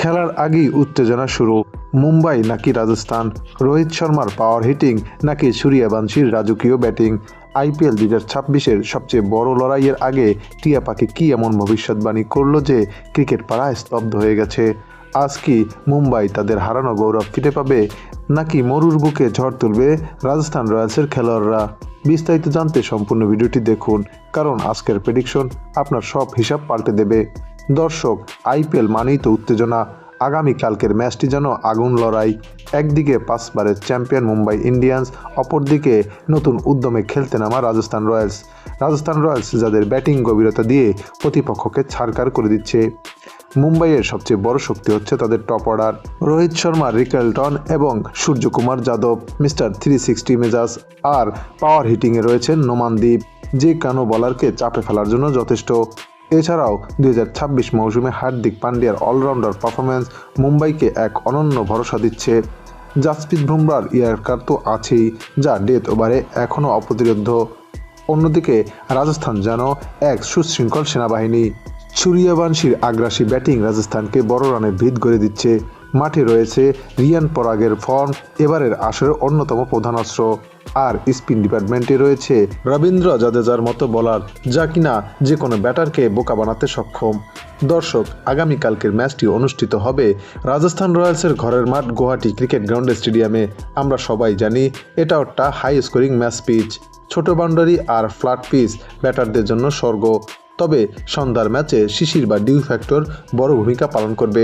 খেলার আগেই উত্তেজনা শুরু। মুম্বাই নাকি রাজস্থান, রোহিত শর্মার পাওয়ার হিটিং নাকি সূর্যবংশীর রাজকীয় ব্যাটিং। IPL 2026-এর সবচেয়ে বড় লড়াইয়ের আগে টিয়া পাখি কী এমন ভবিষ্যৎবাণী করলো যে ক্রিকেট পাড়ায় স্তব্ধ হয়ে গেছে। আজ কি মুম্বাই তাদের হারানো গৌরব ফিরে পাবে, নাকি মরুর বুকে ঝড় তুলবে রাজস্থান রয়্যালসের খেলোয়াড়রা? বিস্তারিত জানতে সম্পূর্ণ ভিডিওটি দেখুন, কারণ আজকের প্রেডিকশন আপনার সব হিসাব পাল্টে দেবে। দর্শক, IPL মানেই তো উত্তেজনা। আগামীকালকের ম্যাচটি যেন আগুন লড়াই। একদিকে 5 বারের চ্যাম্পিয়ন মুম্বাই ইন্ডিয়ান্স, অপরদিকে নতুন উদ্যমে খেলতে নামা রাজস্থান রয়্যালস যাদের ব্যাটিং গভীরতা দিয়ে প্রতিপক্ষকে ছাড়কার করে দিচ্ছে। মুম্বাইয়ের সবচেয়ে বড় শক্তি হচ্ছে তাদের top order, Rohit Sharma, Rickelton এবং সূর্যকুমার যাদব, মিস্টার 360 মেজাজ। আর পাওয়ার হিটিংয়ে রয়েছেন নোমানদীপ, যে কানো বলারকে চাপে ফেলার জন্য যথেষ্ট। এছাড়াও 2026 মৌসুমে হার্দিক পান্ডিয়ার অলরাউন্ডার পারফরম্যান্স মুম্বাইকে এক অনন্য ভরসা দিচ্ছে। জাসপ্রীত বুমরার ইয়ার্কার তো আছেই, যা ডেথ ওভারে এখনও অপ্রতিরোধ্য। অন্যদিকে রাজস্থান যেন এক সুশৃঙ্খল সেনাবাহিনী। সূর্যবংশীর আগ্রাসী ব্যাটিং রাজস্থানকে বড় রানের ভিত গড়ে দিচ্ছে। মাঠে রয়েছে রিয়ান পরাগের ফর্ম এবারের আসরের অন্যতম প্রধান অস্ত্র। আর স্পিন ডিপার্টমেন্টে রয়েছে রবীন্দ্র জাদেজার মতো বোলার, যা কিনা যে কোনো ব্যাটারকে বোকা বানাতে সক্ষম। দর্শক, আগামীকালকের ম্যাচটি অনুষ্ঠিত হবে রাজস্থান রয়্যালসের ঘরের মাঠ গুয়াহাটি ক্রিকেট গ্রাউন্ডের স্টেডিয়ামে। আমরা সবাই জানি এটা একটা হাই স্কোরিং ম্যাচ পিচ। ছোট বাউন্ডারি আর ফ্ল্যাট পিচ ব্যাটারদের জন্য স্বর্গ। তবে সন্ধ্যার ম্যাচে শিশির বা ডিউ ফ্যাক্টর বড় ভূমিকা পালন করবে।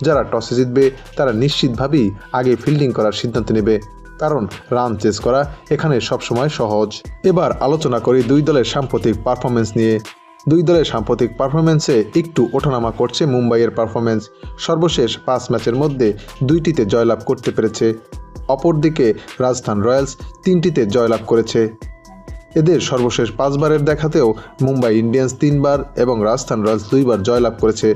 যারা টসে জিতবে তারা নিশ্চিতভাবেই আগে ফিল্ডিং করার সিদ্ধান্ত নেবে, কারণ রান চেস করা এখানে সবসময় সহজ। এবার আলোচনা করি দুই দলের সাম্প্রতিক পারফরমেন্স নিয়ে। দুই দলের সাম্প্রতিক পারফরমেন্সে একটু ওঠানামা করছে মুম্বাইয়ের পারফরমেন্স। সর্বশেষ 5 ম্যাচের মধ্যে 2টিতে জয়লাভ করতে পেরেছে। অপরদিকে রাজস্থান রয়্যালস 3টিতে জয়লাভ করেছে। এদের সর্বশেষ 5 বারের দেখাতেও মুম্বাই ইন্ডিয়ান্স 3 বার এবং রাজস্থান রয়্যালস 2 বার জয়লাভ করেছে।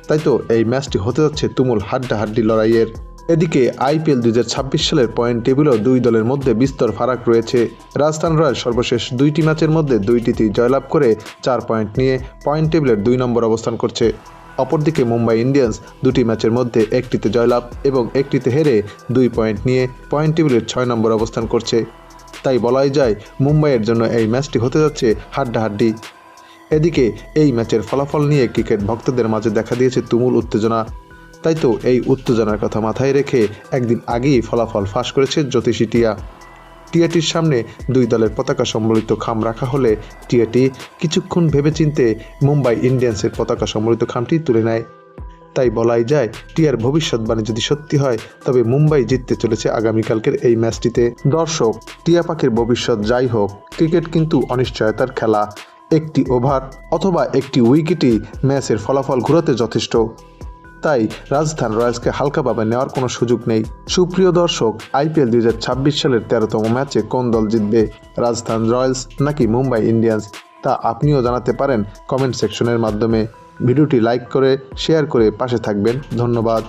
তাই তো এই ম্যাচটি হতে যাচ্ছে তুমুল হাড্ডাহাড্ডি লড়াইয়ের। এদিকে IPL 2026 সালের পয়েন্ট টেবিলেও দুই দলের মধ্যে বিস্তর ফারাক রয়েছে। রাজস্থান রয়্যালস সর্বশেষ 2টি ম্যাচের মধ্যে 2টিতেই জয়লাভ করে 4 পয়েন্ট নিয়ে পয়েন্ট টেবিলের 2 নম্বর অবস্থান করছে। অপরদিকে মুম্বাই ইন্ডিয়ান্স 2টি ম্যাচের মধ্যে 1টিতে জয়লাভ এবং 1টিতে হেরে 2 পয়েন্ট নিয়ে পয়েন্ট টেবিলের 6 নম্বর অবস্থান করছে। তাই বলাই যায় মুম্বাইয়ের জন্য এই ম্যাচটি হতে যাচ্ছে হাড্ডাহাড্ডি। এদিকে এই ম্যাচের ফলাফল নিয়ে ক্রিকেট ভক্তদের মাঝে দেখা দিয়েছে তুমুল উত্তেজনা। তাই তো এই উত্তেজনার কথা মাথায় রেখে একদিন আগেই ফলাফল ফাঁস করেছে জ্যোতিষী টিয়াটির সামনে দুই দলের পতাকা সম্বলিত খাম রাখা হলে টিয়াটি কিছুক্ষণ ভেবেচিন্তে মুম্বাই ইন্ডিয়ান্সের পতাকা সম্বলিত খামটি তুলে নেয়। তাই বলাই যায় টিয়ার ভবিষ্যৎবাণী যদি সত্যি হয়, তবে মুম্বাই জিততে চলেছে আগামীকালকের এই ম্যাচটিতে। দর্শক, টিয়া পাখির ভবিষ্যৎ যাই হোক, ক্রিকেট কিন্তু অনিশ্চয়তার খেলা। একটি ওভার অথবা একটি উইকেটই ম্যাচের ফলাফল ঘোরাতে যথেষ্ট। তাই রাজস্থান রয়্যালসকে হালকাভাবে নেওয়ার কোনো সুযোগ নেই। সুপ্রিয় দর্শক, IPL 2026 সালের 13তম ম্যাচে কোন দল জিতবে, রাজস্থান রয়্যালস নাকি মুম্বাই ইন্ডিয়ান্স, তা আপনিও জানাতে পারেন কমেন্ট সেকশনের মাধ্যমে। ভিডিওটি লাইক করে শেয়ার করে পাশে থাকবেন। ধন্যবাদ।